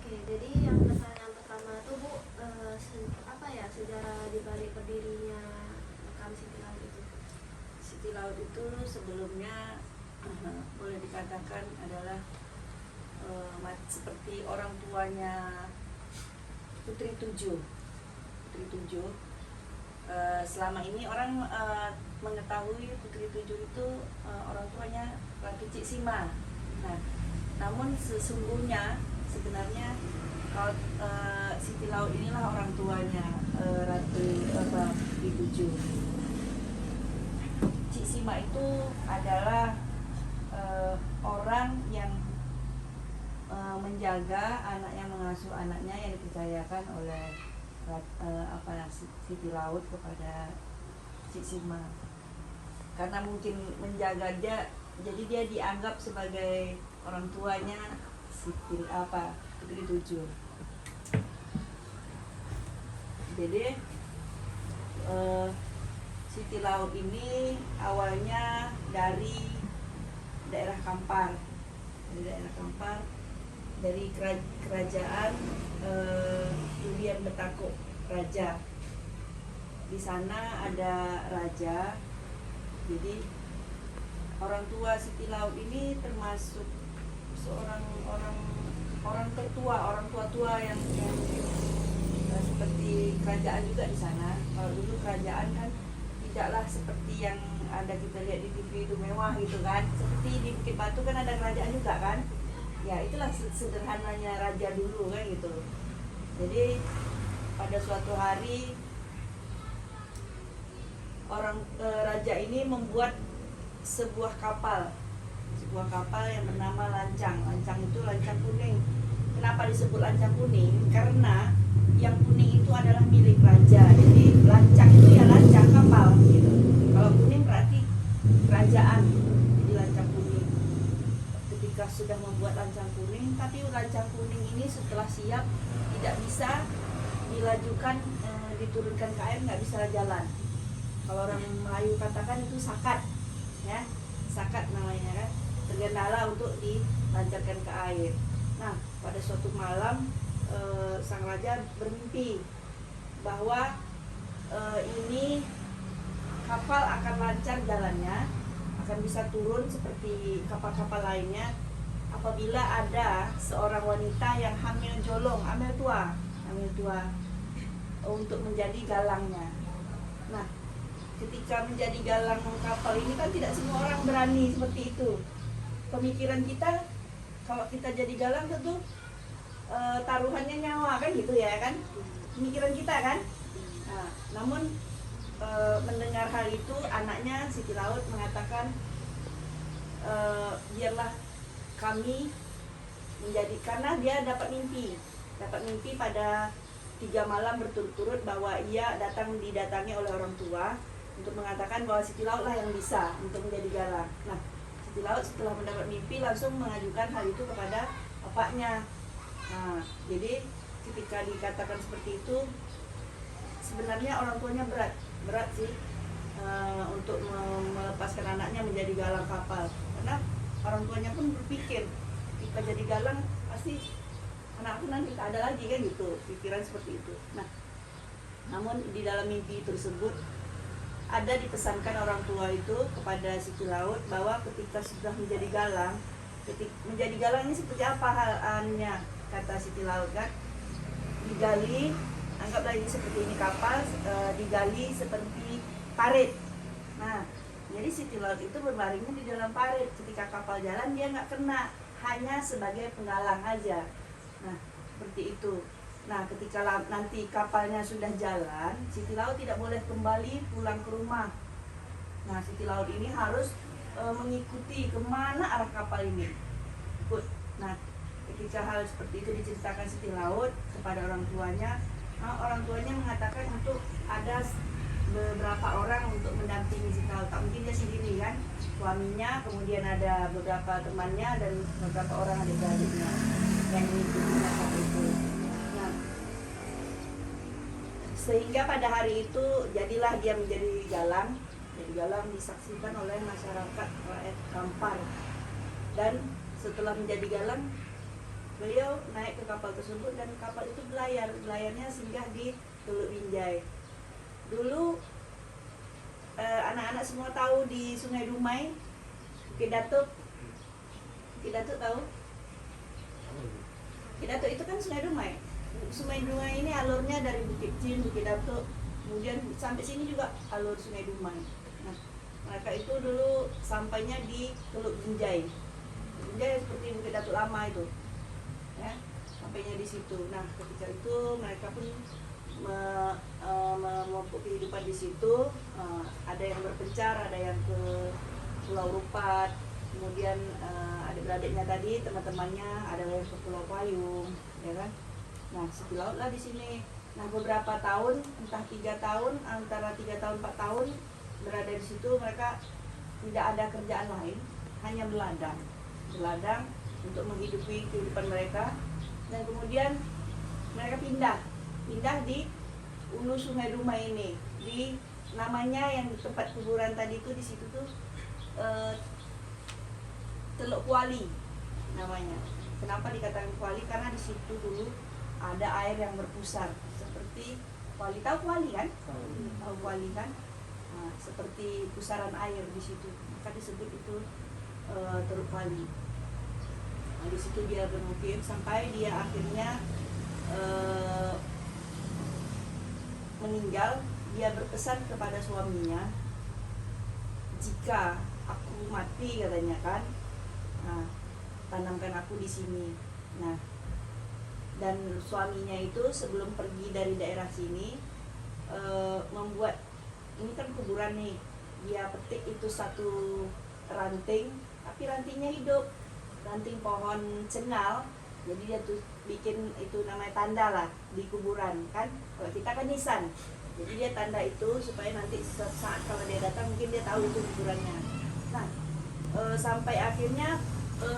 Oke, jadi yang pertanyaan pertama tuh Bu, apa ya sejarah dibalik berdirinya makam Siti Laut itu? Siti Laut itu sebelumnya boleh dikatakan adalah seperti orang tuanya Putri Tujuh. Selama ini orang mengetahui Putri Tujuh itu orang tuanya Ratu Cik Sima. Nah, namun sebenarnya Siti Laut inilah orang tuanya Ratu Putri Tujuh. Cik Sima itu adalah orang yang menjaga anaknya, mengasuh anaknya yang dipercayakan oleh Siti Laut kepada Cik Sima. Karena mungkin menjaga dia, jadi dia dianggap sebagai orang tuanya Putri Tujuh. Jadi Siti Laut ini awalnya dari daerah Kampar, dari kerajaan Durian Betakuk Raja. Di sana ada raja. Jadi orang tua Siti Laut ini termasuk seorang orang tua yang seperti kerajaan juga di sana. Kalau dulu kerajaan kan tidaklah seperti yang ada kita lihat di TV itu mewah gitu kan. Seperti di Bukit Batu kan ada kerajaan juga kan. Ya itulah sederhananya raja dulu kan gitu. Jadi pada suatu hari raja ini membuat sebuah kapal yang bernama lancang. Lancang itu lancang kuning. Kenapa disebut lancang kuning? Karena yang kuning itu adalah milik raja. Jadi lancang itu ya lancang kapal gitu. Kalau kuning berarti kerajaan. Jadi lancang kuning. Ketika sudah membuat lancang kuning, tapi lancang kuning ini setelah siap tidak bisa dilajukan, diturunkan ke air, nggak bisa jalan. Kalau orang Melayu katakan itu sakat, ya, sakat namanya kan, tergendala untuk dilancarkan ke air. Nah, pada suatu malam sang raja bermimpi bahwa ini kapal akan lancar jalannya, akan bisa turun seperti kapal-kapal lainnya apabila ada seorang wanita yang hamil tua untuk menjadi galangnya. Nah, ketika menjadi galang kapal ini kan tidak semua orang berani seperti itu. Pemikiran kita, kalau kita jadi galang tentu taruhannya nyawa kan gitu ya kan, pemikiran kita kan. Nah, namun mendengar hal itu, anaknya Siti Laut mengatakan, biarlah kami menjadi, karena dia dapat mimpi pada 3 malam berturut-turut bahwa ia didatangi oleh orang tua untuk mengatakan bahwa Siti Laut lah yang bisa untuk menjadi galang. Nah, Siti Laut setelah mendapat mimpi langsung mengajukan hal itu kepada bapaknya. Nah, jadi ketika dikatakan seperti itu, sebenarnya orang tuanya berat sih untuk melepaskan anaknya menjadi galang kapal. Karena orang tuanya pun berpikir, jika jadi galang pasti anakku nanti tak ada lagi kan gitu, pikiran seperti itu. Nah, namun di dalam mimpi tersebut ada dipesankan orang tua itu kepada Siti Laut bahwa ketika sudah menjadi galang, menjadi galang ini seperti apa halnya, kata Siti Laut kan, digali, anggaplah ini seperti ini kapal, digali seperti parit. Nah, jadi Siti Laut itu berbaringnya di dalam parit. Ketika kapal jalan dia nggak kena, hanya sebagai penggalang aja. Nah, seperti itu. Nah, ketika nanti kapalnya sudah jalan, Siti Laut tidak boleh kembali pulang ke rumah. Nah, Siti Laut ini harus mengikuti kemana arah kapal ini. Ikut. Nah, ketika hal seperti itu diceritakan Siti Laut kepada orang tuanya, orang tuanya mengatakan untuk ada beberapa orang untuk mendampingi Siti Laut. Tak mungkin dia sendiri kan, suaminya, kemudian ada beberapa temannya dan beberapa orang adik-adiknya yang mengikuti saat itu. Nah, sehingga pada hari itu jadilah dia menjadi galang. Jadi galang disaksikan oleh masyarakat rakyat Kampar. Dan setelah menjadi galang, beliau naik ke kapal tersebut dan kapal itu belayarnya singgah di Teluk Binjai. Dulu anak-anak semua tahu di Sungai Dumai, Bukit Datuk tahu? Bukit Datuk itu kan Sungai Dumai. Sungai Dumai ini alurnya dari Bukit Cin, Bukit Datuk, kemudian sampai sini juga alur Sungai Dumai. Nah, mereka itu dulu sampainya di Teluk Binjai. Binjai seperti Bukit Datuk lama itu, ya, sampainya di situ. Nah, ketika itu mereka pun memupuk kehidupan di situ. Ada yang berpencar, ada yang ke Pulau Rupat, kemudian adik-beradiknya tadi, teman-temannya ada yang ke Pulau Payung, ya kan. Nah, sepi laut lah di sini. Nah, beberapa tahun, entah 3 tahun, antara 3 tahun 4 tahun berada di situ, mereka tidak ada kerjaan lain, hanya beladang untuk menghidupi kehidupan mereka. Dan kemudian mereka pindah di ulu Sungai Dumai ini, di namanya yang di tempat kuburan tadi itu, di situ tuh Teluk Kuali namanya. Kenapa dikatakan Kuali? Karena di situ dulu ada air yang berpusar seperti kuali. Tahu kuali kan? Tahu kuali kan? Nah, seperti pusaran air di situ, maka disebut itu Teluk Kuali. Nah, di situ dia bermukim sampai dia akhirnya meninggal. Dia berpesan kepada suaminya, jika aku mati, katanya kan, nah, tanamkan aku di sini. Nah, dan suaminya itu sebelum pergi dari daerah sini membuat, ini kan kuburan nih, dia petik itu satu ranting, tapi rantingnya hidup, ranting pohon cengal. Jadi dia tuh bikin itu namanya tanda lah di kuburan kan. Kalau kita kan nisan, jadi dia tanda itu supaya nanti saat kalau dia datang mungkin dia tahu itu kuburannya. Nah, sampai akhirnya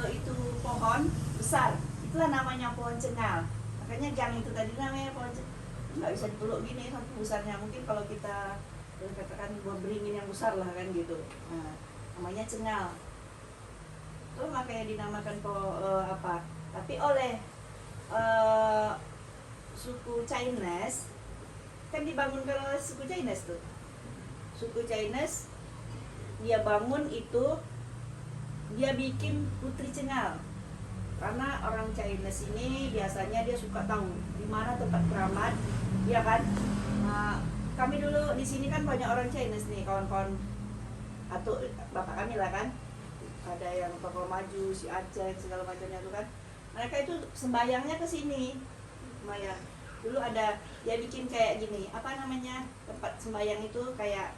itu pohon besar, itulah namanya pohon cengal. Makanya gang itu tadi namanya pohon cengal. Nggak bisa dipeluk gini sampai besarnya. Mungkin kalau kita katakan buah beringin yang besar lah kan gitu. Nah, namanya cengal. Itu makanya dinamakan apa? Tapi oleh suku Chinese, kan dibangun oleh suku Chinese tuh. Suku Chinese dia bangun itu, dia bikin putri cengal. Karena orang Chinese ini biasanya dia suka tahu di mana tempat keramat, ya kan? Nah, kami dulu di sini kan banyak orang Chinese nih, kawan-kawan atau bapak kami lah kan. Ada yang Papua Maju, si Aceh, segala macamnya tuh kan. Mereka itu sembayangnya ke sini. Sembayang. Dulu ada dia bikin kayak gini, apa namanya? Tempat sembayang itu kayak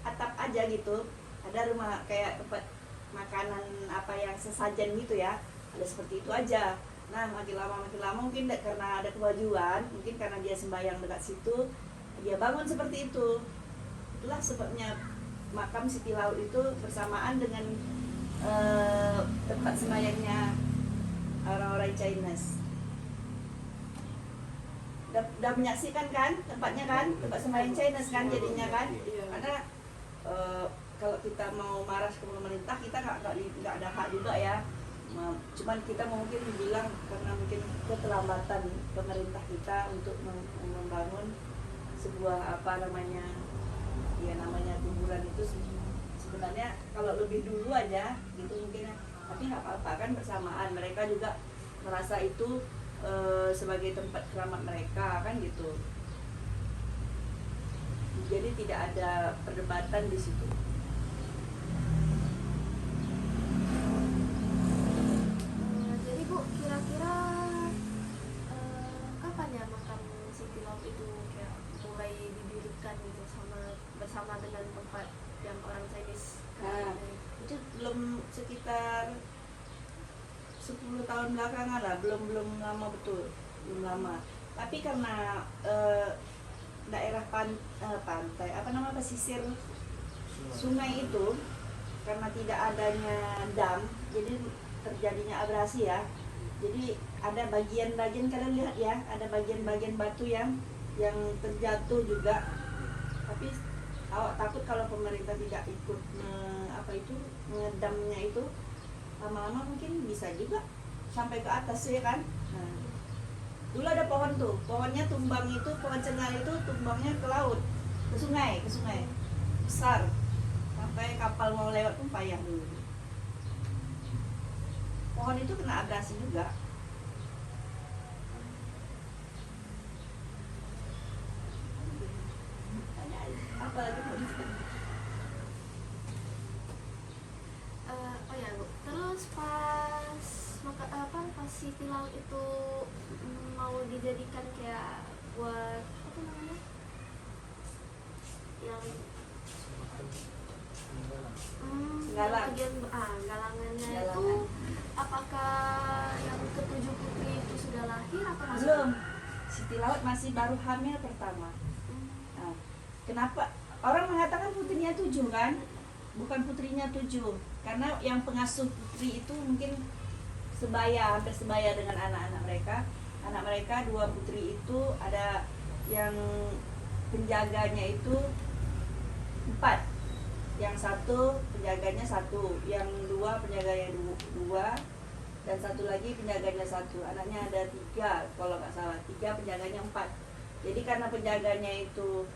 atap aja gitu. Ada rumah kayak tempat makanan apa yang sesajen gitu ya. Ada seperti itu aja. Nah, makin lama mungkin karena ada kemajuan, mungkin karena dia sembayang dekat situ, dia bangun seperti itu. Itulah sebabnya makam Siti Laut itu bersamaan dengan tempat sembayangnya orang-orang Chinese. Udah menyaksikan kan tempatnya kan, tempat sembahyang Chinese kan jadinya kan. Karena kalau kita mau marah ke pemerintah, kita nggak ada hak juga ya. Cuman kita mungkin bilang karena mungkin keterlambatan pemerintah kita untuk membangun sebuah apa namanya, ya namanya kuburan itu sebenarnya kalau lebih dulu aja gitu mungkin, tapi nggak apa-apa kan, bersamaan mereka juga merasa itu sebagai tempat keramat mereka kan gitu. Jadi tidak ada perdebatan di situ. Jadi Bu, kira-kira kapan ya makam Siti Laut itu kayak mulai didirikan gitu bersama dengan tempat yang orang Chinese? Nah, itu belum sekitar 10 tahun belakangan lah, belum lama, betul, belum lama. Tapi karena daerah pantai, apa nama, pesisir sungai itu, karena tidak adanya dam, jadi terjadinya abrasi ya. Jadi ada bagian-bagian, kalian lihat ya, ada bagian-bagian batu yang terjatuh juga. Tapi awak takut kalau pemerintah tidak ikut ngedamnya itu, lama-lama mungkin bisa juga sampai ke atas ya kan. Nah, dulu ada pohon tuh, pohonnya tumbang itu, pohon cengal itu tumbangnya ke laut, ke sungai besar, sampai kapal mau lewat pun payah dulu. Pohon itu kena abrasi juga. Tanya aja, apa lagi mau disebut? Oh ya Bu, terus pas pas Siti Laut itu mau dijadikan kayak buat apa namanya, yang Galang. bagian galangannya itu, Galangan. apakah yang ketujuh putri itu sudah lahir atau masih? Belum. Siti Laut masih baru hamil pertama. Nah, kenapa orang mengatakan putrinya 7 kan? Bukan putrinya 7, karena yang pengasuh putri itu mungkin hampir sebaya dengan anak-anak mereka. Anak mereka 2 putri itu ada yang penjaganya itu 4. Yang 1 penjaganya 1, yang 2 penjaganya 2, dan 1 lagi penjaganya 1. Anaknya ada 3 kalau nggak salah, 3 penjaganya 4. Jadi karena penjaganya itu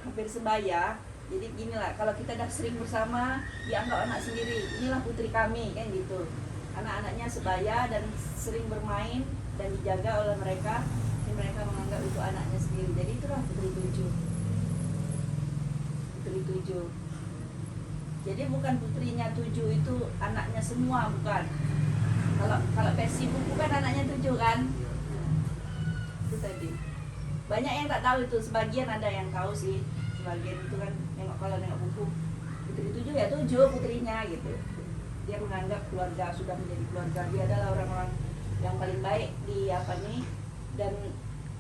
hampir sebaya, jadi ginilah, kalau kita udah sering bersama dianggap anak sendiri, inilah putri kami kan gitu. Anak-anaknya sebaya dan sering bermain dan dijaga oleh mereka, jadi mereka menganggap itu anaknya sendiri. Jadi itulah putri 7. Putri 7. Jadi bukan putrinya 7 itu anaknya semua, bukan. Kalau versi buku kan anaknya 7 kan. Itu tadi. Banyak yang tak tahu itu, sebagian ada yang tahu sih. Sebagian itu kan kalau nengok buku, putri 7 ya 7 putrinya gitu. Dia menganggap keluarga sudah menjadi keluarga. Dia adalah orang-orang yang paling baik di dan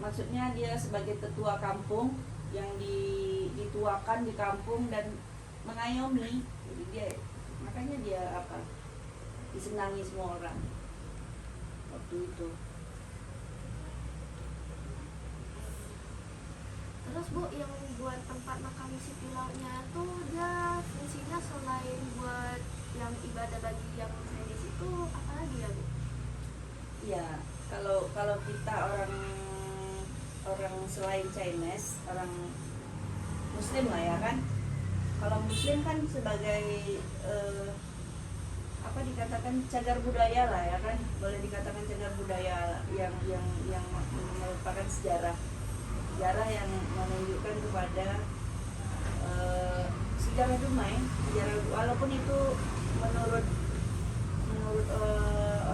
maksudnya dia sebagai tetua kampung yang dituakan di kampung dan mengayomi. Jadi makanya dia disenangi semua orang waktu itu. Terus Bu, yang buat tempat makam Siti Lautnya itu dia fungsinya selain buat yang ibadah bagi yang Chinese itu apa lagi ya Bu? Iya, kalau kita orang selain Chinese, orang Muslim lah ya kan. Kalau Muslim kan sebagai dikatakan cagar budaya lah ya kan, boleh dikatakan cagar budaya yang merupakan sejarah yang menunjukkan kepada sejarah Dumai, walaupun itu menurut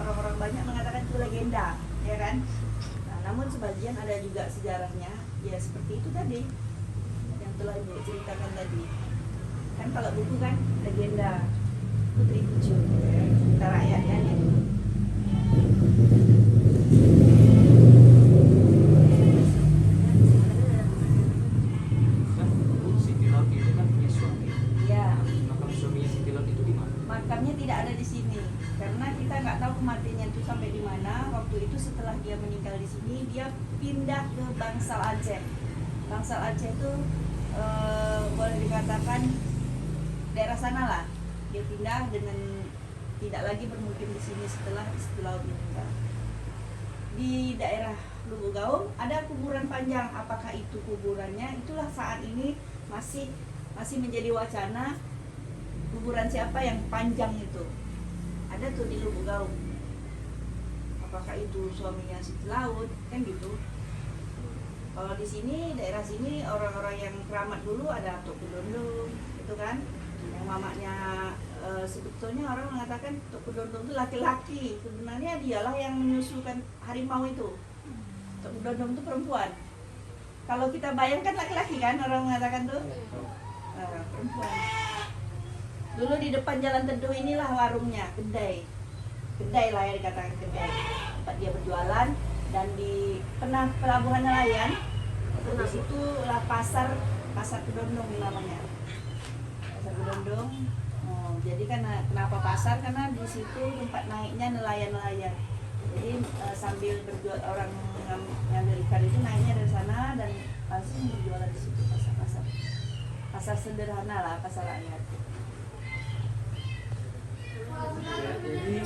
orang-orang banyak mengatakan itu legenda, ya kan. Nah, namun sebagian ada juga sejarahnya, ya seperti itu tadi yang telah Ibu ceritakan tadi. Kan kalau buku kan legenda Putri 7 kita rakyatnya gitu. Siti Laut itu kan punya suami. Ya, Makam suaminya Siti Laut itu di mana? makamnya tidak ada di sini karena kita nggak tahu kematiannya itu sampai di mana. Waktu itu setelah dia meninggal di sini, dia pindah ke Bangsal Aceh. Bangsal Aceh itu boleh dikatakan daerah sana lah. Dia pindah dengan tidak lagi bermukim di sini setelah Siti Laut meninggal. Di daerah Lubuk Gaung ada kuburan panjang. Apakah itu kuburannya? Itulah saat ini masih menjadi wacana, kuburan siapa yang panjang itu. Ada tuh di Lubuk Gaung. Apakah itu suaminya Siti Laut? Kan gitu. Kalau di sini, daerah sini, orang-orang yang keramat dulu ada Tok Kudondong, itu kan, yang mamanya sebetulnya orang mengatakan Tok Kudondong itu laki-laki, sebenarnya dialah yang menyusukan harimau itu. Tok Kudondong itu perempuan. Kalau kita bayangkan laki-laki kan, orang mengatakan tuh perempuan. Dulu di depan Jalan Teduh inilah warungnya, kedai lah yang dikatakan kedai, tempat dia berjualan. Dan di pelabuhan nelayan, di situ lah pasar Kedondong namanya, pasar Kedondong. Jadi kenapa pasar? Karena di situ tempat naiknya nelayan. Jadi sambil berjual, orang ngambil ikan itu naiknya dari sana dan langsung berjualan di situ. Pasar sederhana lah, pasar rakyat. Jadi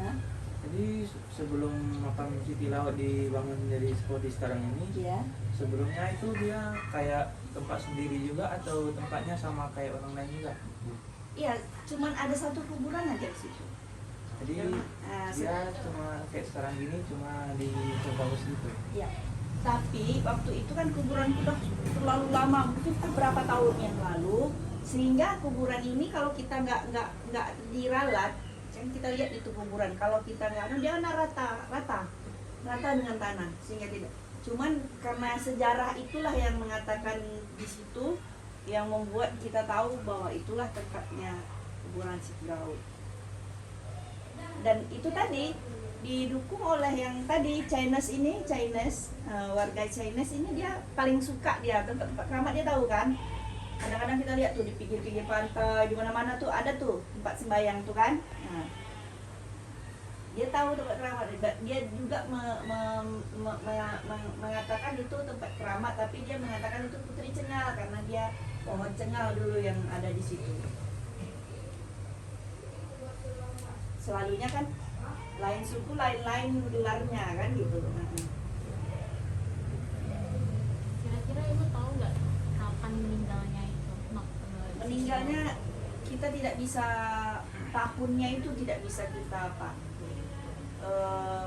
Hah? Jadi sebelum makam Siti Laut dibangun menjadi seperti sekarang ini, Ya. sebelumnya itu dia kayak tempat sendiri juga atau tempatnya sama kayak orang lain juga? Iya, cuman ada satu kuburan aja di situ. Jadi Nah, dia cuma kayak sekarang gini cuma diperbagus gitu. ya. Tapi waktu itu kan kuburan udah terlalu lama, mungkin berapa tahun yang lalu, sehingga kuburan ini kalau kita nggak diralat, kan kita lihat itu kuburan, kalau kita nggak, dia kan rata dengan tanah, sehingga tidak. Cuman karena sejarah itulah yang mengatakan di situ, yang membuat kita tahu bahwa itulah tempatnya kuburan Siti Laut. Dan itu tadi didukung oleh yang tadi Chinese, warga Chinese ini, dia paling suka dia tempat keramat, dia tahu kan. Kadang-kadang kita lihat tuh di pinggir-pinggir pantai, di mana-mana tuh ada tuh tempat sembahyang tuh kan. Nah, dia tahu tempat keramat, dia juga mengatakan itu tempat keramat, tapi dia mengatakan itu Putri Cengal karena dia pohon cengal dulu yang ada di situ. Selalunya kan lain suku lain gelarnya kan gitu. Nah, Kira-kira ibu tahu nggak kapan meninggalnya itu? meninggalnya kita tidak bisa, tahunnya itu tidak bisa kita apa,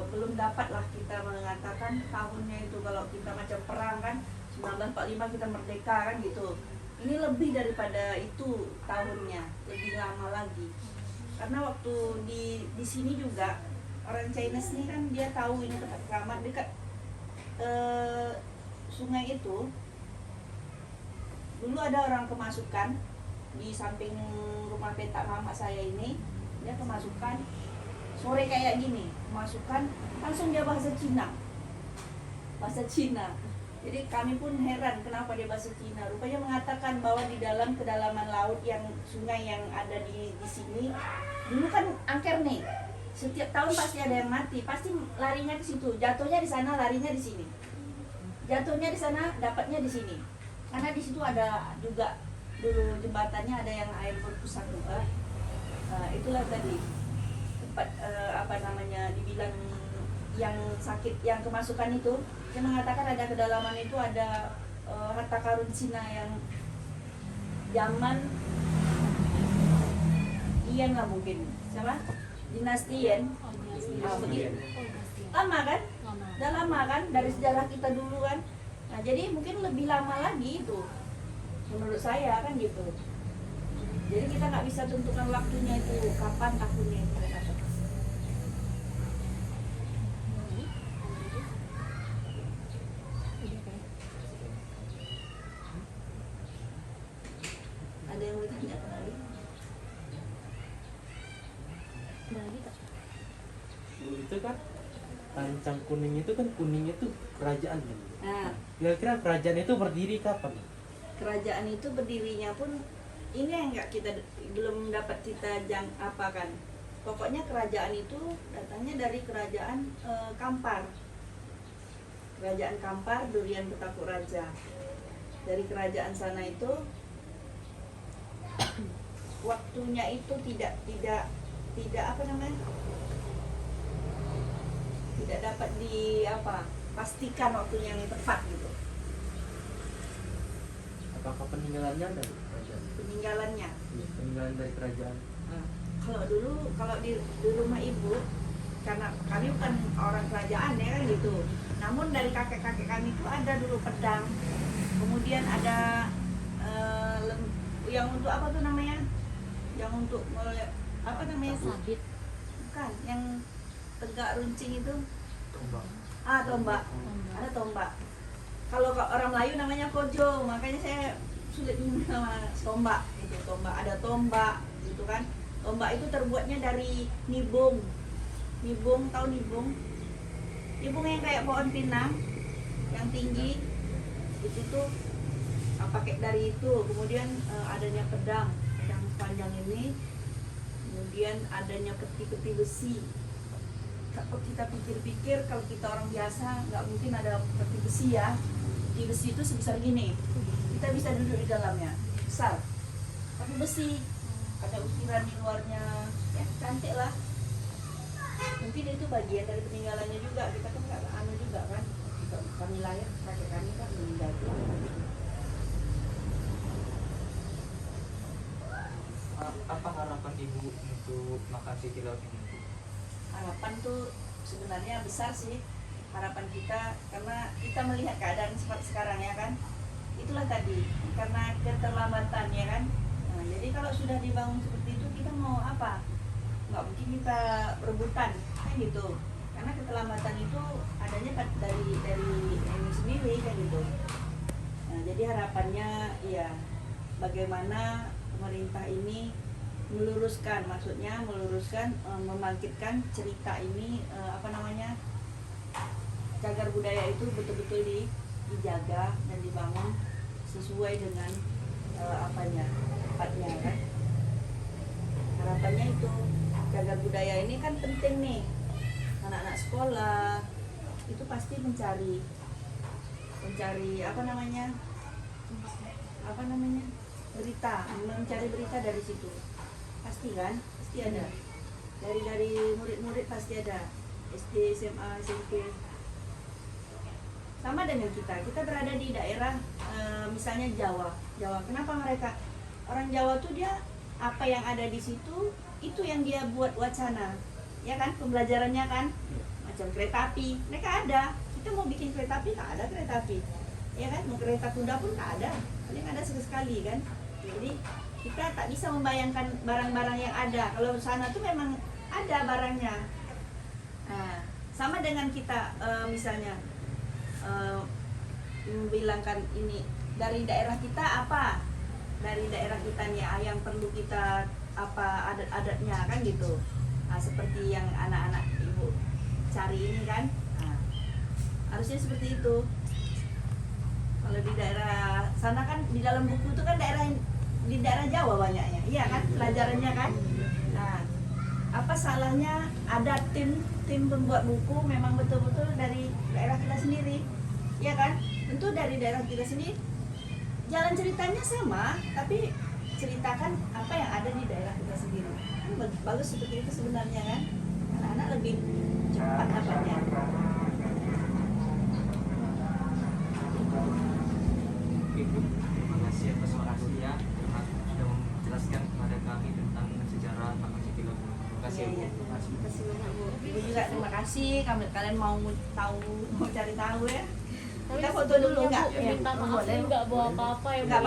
belum dapat lah kita mengatakan tahunnya itu. Kalau kita macam perang kan 1945 kita merdeka kan gitu, ini lebih daripada itu tahunnya, lebih lama lagi. Karena waktu di sini juga orang Chinese nih kan, dia tahu ini tempat keramat dekat sungai itu. Dulu ada orang kemasukan di samping rumah petak mama saya ini, dia kemasukan sore kayak gini, kemasukan langsung dia bahasa Cina. Jadi kami pun heran kenapa dia bahasa Cina. Rupanya mengatakan bahwa di dalam kedalaman laut yang sungai yang ada di sini, dulu kan angker nih. Setiap tahun pasti ada yang mati, pasti larinya ke situ. Jatuhnya di sana, larinya di sini. Jatuhnya di sana, dapatnya di sini. Karena di situ ada juga dulu jembatannya ada yang air berpusat juga. Itulah tadi tempat dibilang yang sakit, yang kemasukan itu, dia mengatakan ada kedalaman itu ada harta karun Cina yang zaman Ian lah mungkin, siapa? Dinasti Ian. Begitu. Lama kan? Udah lama kan dari sejarah kita dulu kan. Nah, jadi mungkin lebih lama lagi itu. Menurut saya kan gitu. Jadi kita nggak bisa tentukan waktunya itu kapan tahunnya itu. Ada yang mau ditanya kembali? Dulu itu kan Tancang Kuning itu kan, kuning itu kerajaan kan. Nah, Kira-kira kerajaan itu berdiri kapan? kerajaan itu berdirinya pun ini yang nggak kita belum dapat kita apakan. Pokoknya kerajaan itu datangnya dari kerajaan Kampar. Kerajaan Kampar, Durian Betaku Raja. Dari kerajaan sana itu waktunya itu tidak apa namanya? Tidak dapat pastikan waktunya yang tepat gitu. Apakah peninggalannya dari kerajaan? Peninggalannya. Peninggalan dari kerajaan. Nah, kalau di rumah ibu, karena kami bukan orang kerajaan ya kan gitu. Namun dari kakek-kakek kami itu ada dulu pedang. Kemudian ada yang untuk apa tuh namanya? Yang untuk apa namanya? Sabit. Bukan, yang tegak runcing itu. Tombak. Tombak. Ada tombak. Kalau orang Melayu namanya kojo, makanya saya sulit nama tombak itu. Ada tombak gitu kan. Tombak itu terbuatnya dari nibung. Tahu nibung? Nibung yang kayak pohon pinang yang tinggi. Itu tuh pakai dari itu. Kemudian adanya pedang panjang ini. Kemudian adanya peti-peti besi. Kalau kita pikir-pikir, kalau kita orang biasa nggak mungkin ada peti besi ya. Peti besi itu sebesar gini, kita bisa duduk di dalamnya, besar. Tapi besi, ada ukiran di luarnya, ya cantik lah. mungkin itu bagian dari peninggalannya juga. Kita kan nggak anu juga kan, kita, kami layak kakek kami kan meninggal juga. Apa harapan ibu untuk makan City Laut ini? Harapan tuh sebenarnya besar sih, harapan kita karena kita melihat keadaan seperti sekarang ya kan, itulah tadi karena keterlambatan ya kan. Nah, jadi kalau sudah dibangun seperti itu kita mau apa, nggak mungkin kita rebutan kan gitu, karena keterlambatan itu adanya dari ini sendiri kan gitu. Nah, jadi harapannya ya bagaimana pemerintah ini meluruskan, maksudnya meluruskan, membangkitkan cerita ini, cagar budaya itu betul-betul dijaga dan dibangun sesuai dengan tempatnya kan. Harapannya itu cagar budaya ini kan penting nih, anak-anak sekolah itu pasti mencari berita, mencari berita dari situ, pasti kan, pasti ada dari murid-murid, pasti ada SD, SMA, SMP. Sama dengan kita berada di daerah misalnya Jawa. Kenapa mereka orang Jawa tuh dia apa yang ada di situ itu yang dia buat wacana, ya kan, pembelajarannya kan, macam kereta api mereka ada. Kita mau bikin kereta api nggak ada kereta api, ya kan, mau kereta kuda pun nggak ada, paling ada sekali kan. Jadi kita tak bisa membayangkan barang-barang yang ada. Kalau sana tuh memang ada barangnya. Nah, sama dengan kita misalnya membilangkan ini dari daerah kita apa, dari daerah kita nih yang perlu kita apa adat-adatnya kan gitu. Nah, seperti yang anak-anak ibu cari ini kan, nah, harusnya seperti itu. Kalau di daerah sana kan di dalam buku itu kan di daerah Jawa banyaknya, iya kan pelajarannya kan. Nah, apa salahnya ada tim pembuat buku memang betul-betul dari daerah kita sendiri, ya kan? Tentu dari daerah kita sendiri jalan ceritanya sama, tapi ceritakan apa yang ada di daerah kita sendiri. Kan bagus seperti itu sebenarnya kan, anak-anak lebih cepat dapatnya. Ibu, terima kasih atas waktunya, sudah menjelaskan kepada kami tentang sejarah makam City Laut. Terima kasih Iya, Bu. iya. Terima kasih banyak Bu. Ibu juga terima kasih, kalian mau cari tahu ya. Tapi Kita foto dulu sebelumnya, nggak? Bu, minta maaf boleh. nggak bawa apa-apa ya Bu. Nggak ya.